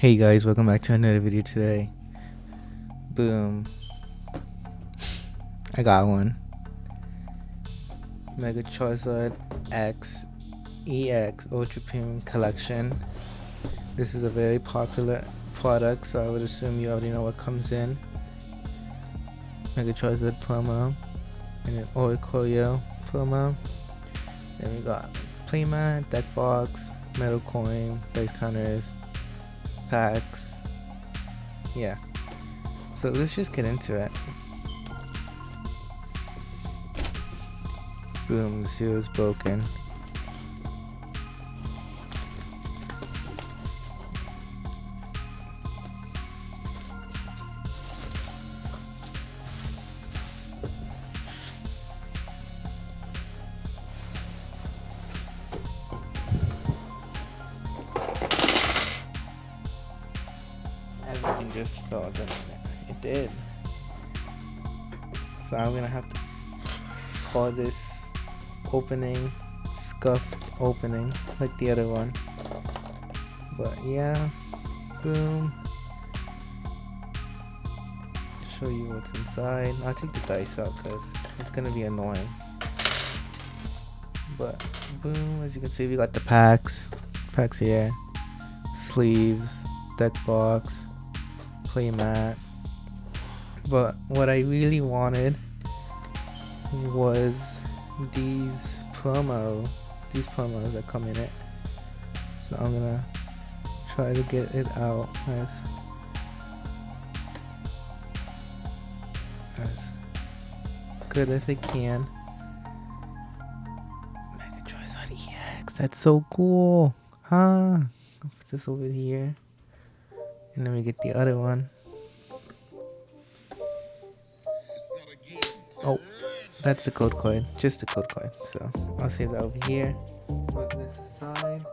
Hey guys, welcome back to another video today. Boom. I got one. Mega Charizard X EX Ultra Premium Collection. This is a very popular product, so I would assume you already know what comes in. Mega Charizard promo and an Oricorio promo. Then we got playmat, deck box, metal coin, base counters, packs. Yeah, so let's just get into it. Boom, the seal is broken. Everything just fell, didn't it? It did. So I'm gonna have to call this opening scuffed opening like the other one. But yeah, boom. Show you what's inside. I'll take the dice out because it's gonna be annoying. But boom, as you can see, we got the packs here, sleeves, deck box, playmat. But what I really wanted was these promos that come in it. So I'm gonna try to get it out as good as I can. Mega Charizard EX, that's so cool. I'll put this over here, and then we get the other one. Oh, that's the code coin, just the code coin. So I'll save that over here. Put this aside.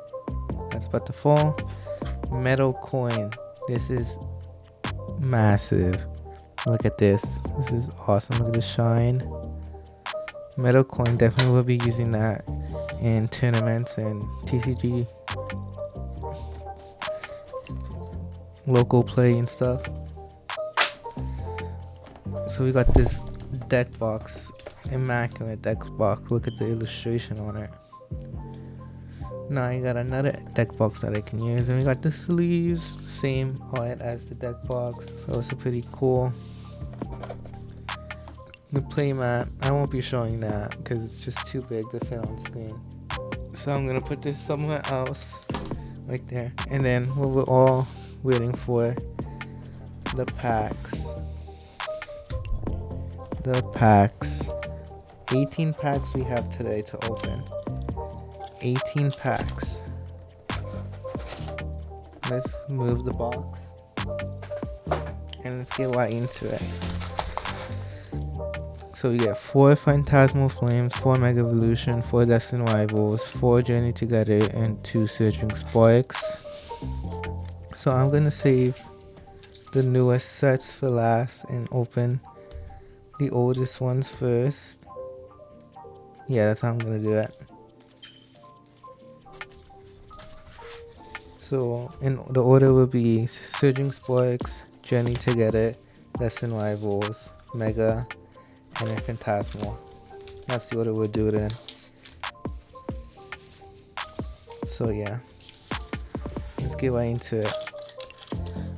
That's about to fall. Metal coin. This is massive. Look at this. This is awesome. Look at the shine. Metal coin, definitely will be using that in tournaments and TCG local play and stuff. So we got this deck box, immaculate deck box. Look at the illustration on it. Now I got another deck box that I can use, and we got the sleeves, same art as the deck box, so it's pretty cool. The playmat, I won't be showing that because it's just too big to fit on screen, so I'm gonna put this somewhere else, right there. And then what we're all waiting for, the packs. 18 packs we have today to open. 18 packs. Let's move the box and let's get right into it. So we get 4 Phantasmal Flames, 4 Mega Evolution, 4 Destined Rivals, 4 Journey Together, and 2 Surging Sparks. So I'm gonna save the newest sets for last and open the oldest ones first. Yeah, that's how I'm gonna do it. So in the order will be Surging Sparks, Journey Together, Destined Rivals, Mega, and then Phantasmal. That's the order we'll do it in. So yeah, let's get right into it.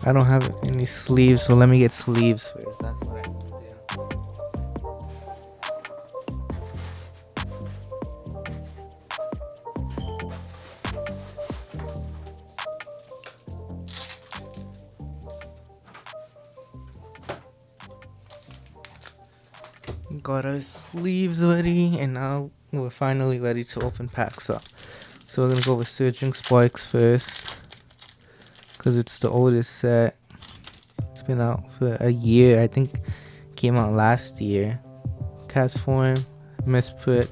I don't have any sleeves, so let me get sleeves first. That's what I need to do. Got our sleeves ready, and now we're finally ready to open packs up. So we're gonna go with Surging Sparks first, because it's the oldest set. It's been out for a year. I think it came out last year. Cast Form, Misprint,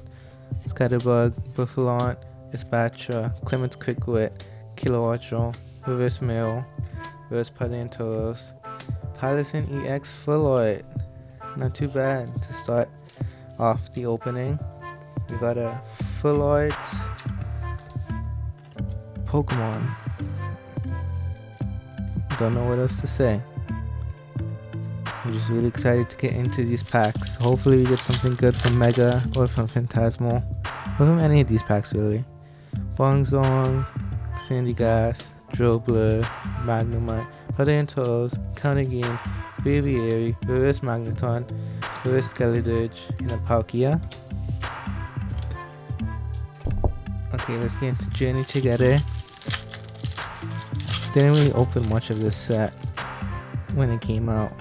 Scatterbug, Buffalon, Dispatcher, Clemens Quickwit, Kilowattrel, Reverse Mail, Reverse Padentoros, Palisson EX Full Art. Not too bad to start off the opening. We got a Full Art Pokemon. don't know what else to say. I'm just really excited to get into these packs. Hopefully we get something good from Mega or from Phantasmal. Or from any of these packs really. Bongzong, Sandy Gas, Drobler, Magnemite, Toes, Countergame, Braviary, Reverse Magneton, Reverse Skeledirge, and a Palkia. Okay, let's get into Journey together. Didn't really open much of this set when it came out.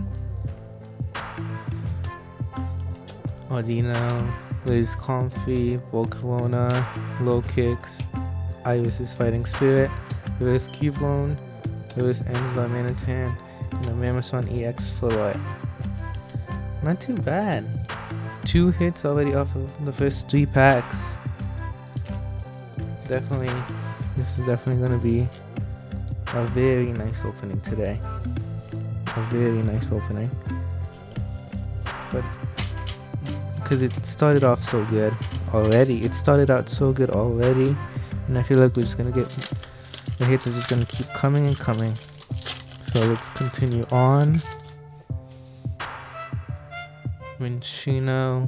Audino, Liz Comfy, Volcarona, Low Kicks, Iris' Fighting Spirit, Reverse Cubone, Reverse Enzla Manitan, and the Mammothon EX Full Art. Not too bad. 2 hits already off of the first 3 packs. This is definitely going to be a very nice opening today. A very nice opening. But because it started off so good already. It started out so good already. And I feel like we're just going to get... the hits are just going to keep coming and coming. So let's continue on. Minccino,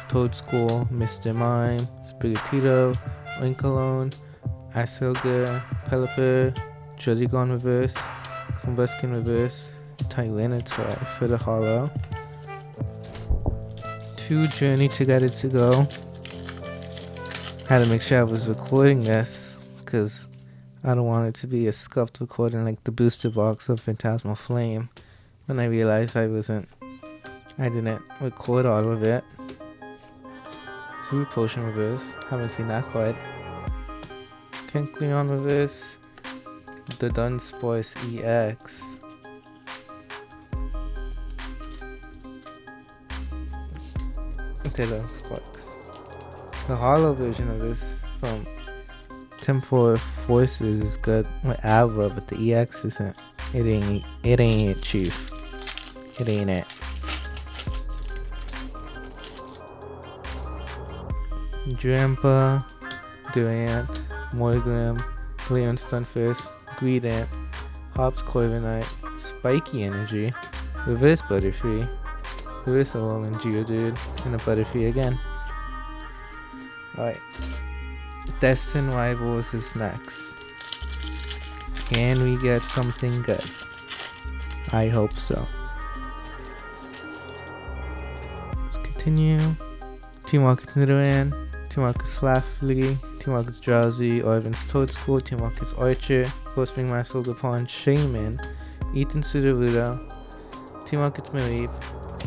Toadschool, Mr. Mime, Spiritito, Oinkologne, Asilga, Pelipper, Jollygon Reverse, Combuskin Reverse, Tyranitar for the holo. 2 Journey together to go. Had to make sure I was recording this because I don't want it to be a scuffed recording like the booster box of Phantasmal Flame. When I realized I didn't record all of it. Super Potion Reverse, haven't seen that quite. Kecleon Reverse, the Dunsparce EX. The holo version of this from Temporal Forces is good with Ava, but the EX isn't. It ain't it, chief. It ain't it. Drampa, Durant, Morgram, Leon Stunfisk, Greedent, Hops Corviknight, Spiky Energy, Reverse Butterfree, Reverse Alolan Geodude, and a Butterfree again. Alright. Destin Rivals is next. Can we get something good? I hope so. Let's continue. Team Rocket's Nidoran, Team Rocket's Flaaffy, Team Rocket's Drowsy, Orvin's Toadschool, Team Rocket's Archer, Glowspring Master Lupin, Shaman, Ethan Sudowoodo, Team Rocket's Mareep,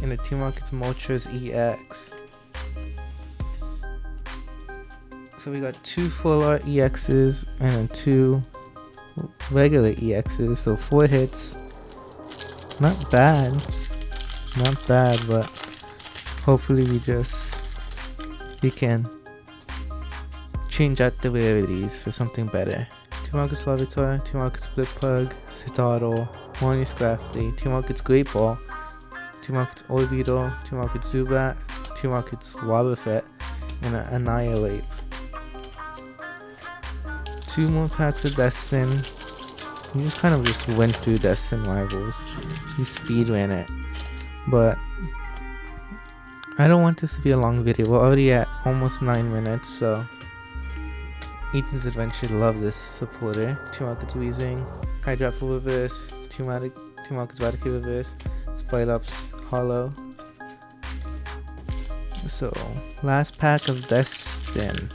and a Team Rocket's Moltres EX. So we got 2 full art EXs and 2 regular EXs, so 4 hits. Not bad, but hopefully we can change out the rarities for something better. Team Rocket's Larvitar, Team Rocket's Blipbug, Citadel, Horny Scrafty, Team Rocket's Great Ball, Team Rocket's Orbeetle, Team Rocket's Zubat, Team Rocket's Wobbuffet, and an Annihilate. 2 more packs of Destin. You just kind of went through Destin Rivals. You speedran it. But I don't want this to be a long video. We're already at almost 9 minutes, so Ethan's Adventure love this supporter. Team Rocket's Weezing, Hydropple Reverse, Team Rocket's Radical Reverse, Spite-Ups Holo. So, last pack of Destin.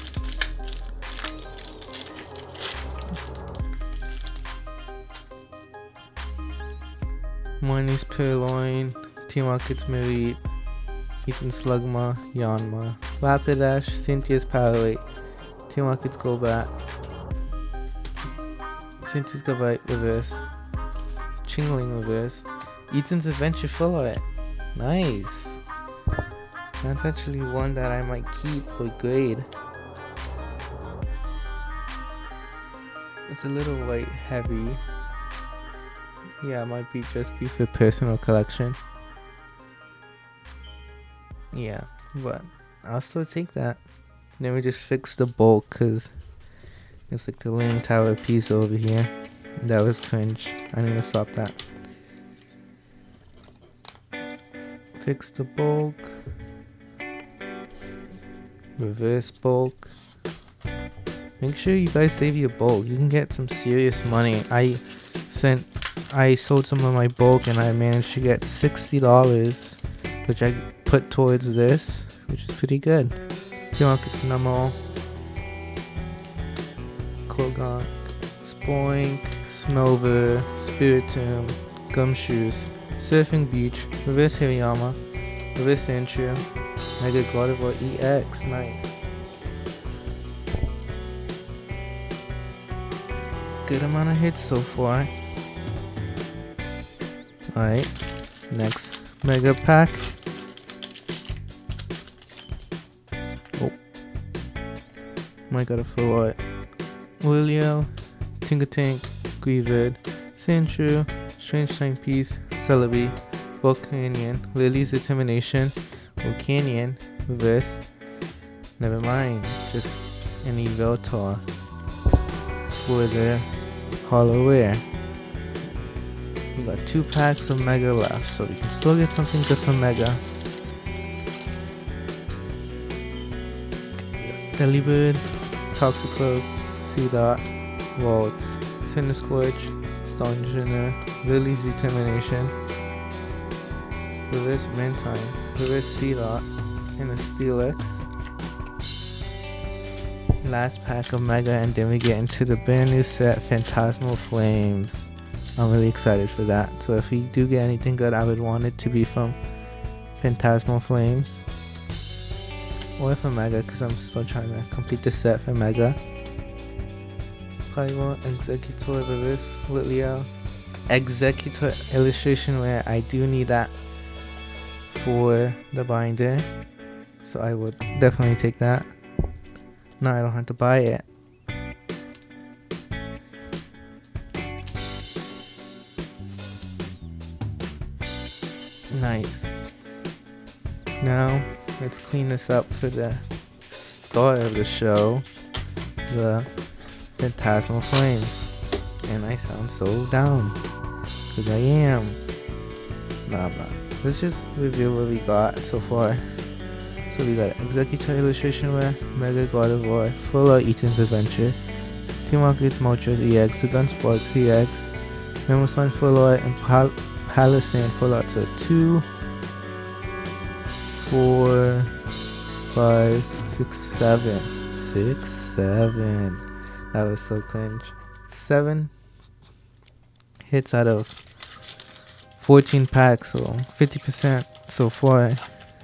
Morning's Purloin, Team Rocket's Mareep, Ethan's Slugma, Yanma, Rapidash, Cynthia's Powerade, Team Rocket's Golbat, Cynthia's Gabite Reverse, Chingling Reverse, Ethan's Adventure Full Art. Nice. That's actually one that I might keep or grade. It's a little white heavy. Yeah, it might just be for personal collection. Yeah, but I'll still take that. Then we just fix the bulk because it's like the Leaning Tower of Pisa over here. That was cringe. I need to stop that. Fix the bulk. Reverse bulk. Make sure you guys save your bulk. You can get some serious money. I sold some of my bulk and I managed to get $60, which I put towards this, which is pretty good. It's Namo, Kogan, Spoink, Snover, Spiritomb, Gumshoes, Surfing Beach, Reverse Hirayama, Reverse Sandshrew, Mega Gardevoir EX, nice. Good amount of hits so far. Alright, next Mega Pack. Oh, might got a full art. Lilio, Tinkertank, Greavid, Sandshrew, Strange Timepiece, Celebi, Volcanion, Lily's Determination, Volcanion, Reverse. Never mind, just an Eveltor for the Hollow Rare. We got 2 packs of Mega left, so we can still get something good from Mega. Delibird, Toxicroak, Seedot, Waltz, Cinderscorch, Stonjourner, Lily's Determination, Reverse Mantine, Reverse Seedot, and a Steelix. Last pack of Mega, and then we get into the brand new set, Phantasmal Flames. I'm really excited for that. So if we do get anything good, I would want it to be from Phantasmal Flames or from Mega, because I'm still trying to complete the set for Mega. Polygon, Executor, Reverse, Litleo, Executor illustration where I do need that for the binder, so I would definitely take that. Now I don't have to buy it. Nice. Now let's clean this up for the start of the show, the Phantasmal Flames. And I sound so down, because I am. Nah. Let's just review what we got so far. So we got Executor illustration where Mega Gardevoir, Full Art Eaton's Adventure, Team Rocket's Moltres EX, the Dunsparks EX, Mamoswine Full Art, and Palisand Full Art. So 2, 4, 5, 6, 7. 6, 7. That was so cringe. 7 hits out of 14 packs, so 50% so far.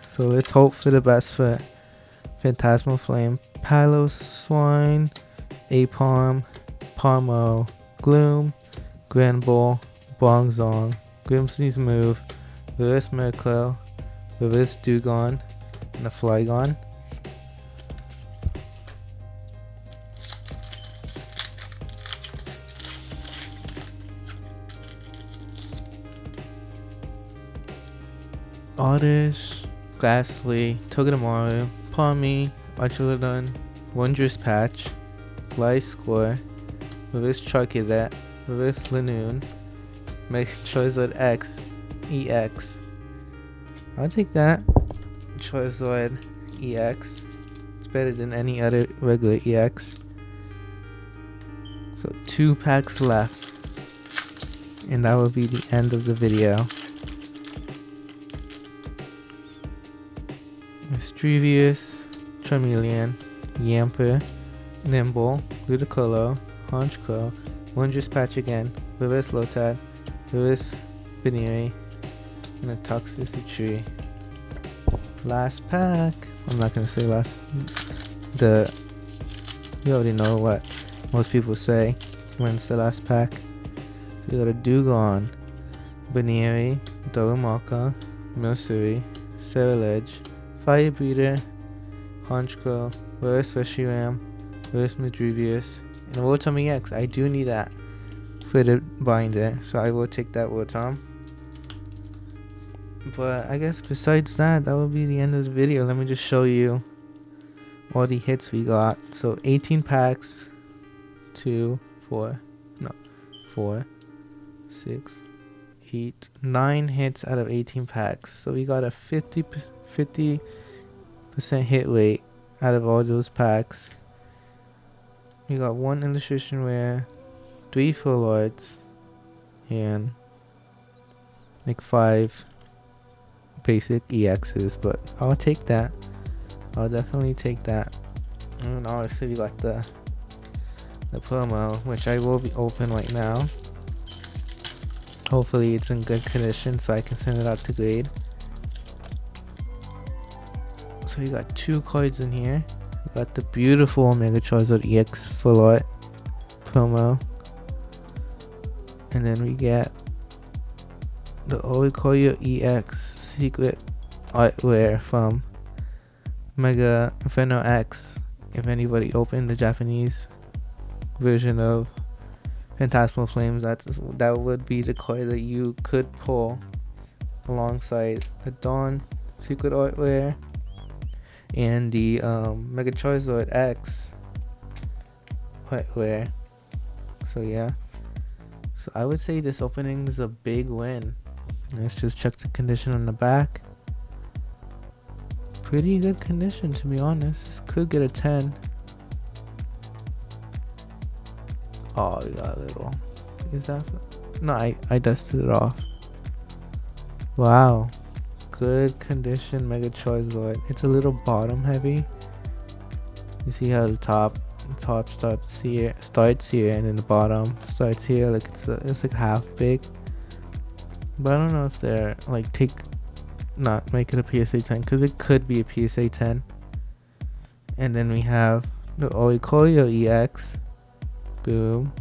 So let's hope for the best for Phantasmal Flame. Piloswine, Apom, Palmo, Gloom, Granbull, Bongzong, Grimsney's Move, Reverse Miracle, Reverse Dewgong, and a Flygon. Oddish, Ghastly, Togedemaru, Palmy, Archelodon, Wondrous Patch, Gliscor, Reverse Charcadet, Reverse Lanoon, Mega Charizard X, EX. I'll take that. Charizard EX. It's better than any other regular EX. So 2 packs left, and that will be the end of the video. Mischievous, Charmeleon, Yamper, Nimble, Ludicolo, Honchkrow, Wondrous Patch again, Reverse Lotad, Reverse Binary, and a Toxicity Tree. Last pack. I'm not gonna say last. You already know what most people say when it's the last pack. We got a Dewgong, Binary, Doromaka, Milcery, Ceruledge, Fire Breeder, Honchkrow, Reverse Reshiram, Reverse Madrivius, and Rotom EX. I do need that for the binder, so I will take that Rotom. But I guess besides that, that will be the end of the video. Let me just show you all the hits we got. So 18 packs, 4, 4, 6, 8, 9 hits out of 18 packs. So we got a 50% hit rate out of all those packs. We got 1 illustration rare, 3 full arts, and like 5 basic EXs, but I'll take that. I'll definitely take that. And obviously we got the promo, which I will be open right now. Hopefully it's in good condition so I can send it out to grade. So we got 2 cards in here. We got the beautiful Mega Charizard EX full art promo, and then we get the Oricorio EX secret art rare from Mega Inferno X. If anybody opened the Japanese version of Phantasmal Flames, that would be the card that you could pull alongside the Dawn secret art rare and the Mega Charizard X art rare. So yeah, so I would say this opening is a big win. Let's just check the condition on the back. Pretty good condition, to be honest. This could get a 10. Oh, we got a little. Is that? No, I dusted it off. Wow. Good condition Mega Charizard. It's a little bottom heavy. You see how the top starts here, and then the bottom starts here. Like it's like half big. But I don't know if they're like not make it a PSA 10, because it could be a PSA 10. And then we have the Oricorio EX. Boom.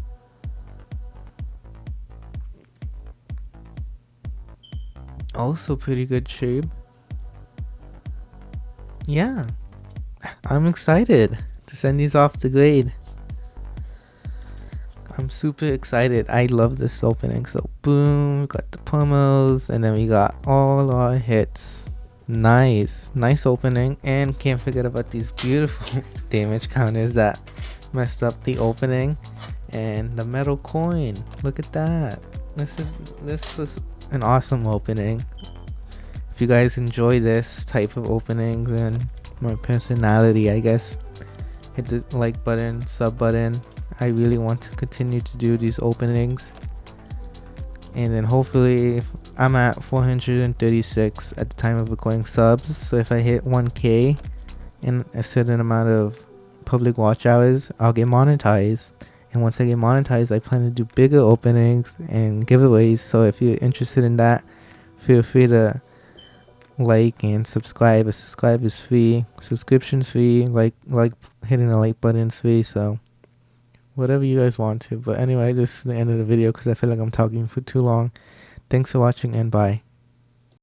Also pretty good shape. Yeah, I'm excited to send these off to grade. I'm super excited. I love this opening. So boom, we got the promos, and then we got all our hits. Nice opening. And can't forget about these beautiful damage counters that messed up the opening. And the metal coin, look at that. This was an awesome opening. If you guys enjoy this type of openings and my personality, I guess, hit the like button, sub button. I really want to continue to do these openings, and then hopefully I'm at 436 at the time of recording subs, so if I hit 1k in a certain amount of public watch hours, I'll get monetized. And once I get monetized, I plan to do bigger openings and giveaways. So if you're interested in that, feel free to like and subscribe. Subscribe is free, subscription's free, like hitting the like button is free, so whatever you guys want to. But anyway, this is the end of the video because I feel like I'm talking for too long. Thanks for watching, and bye.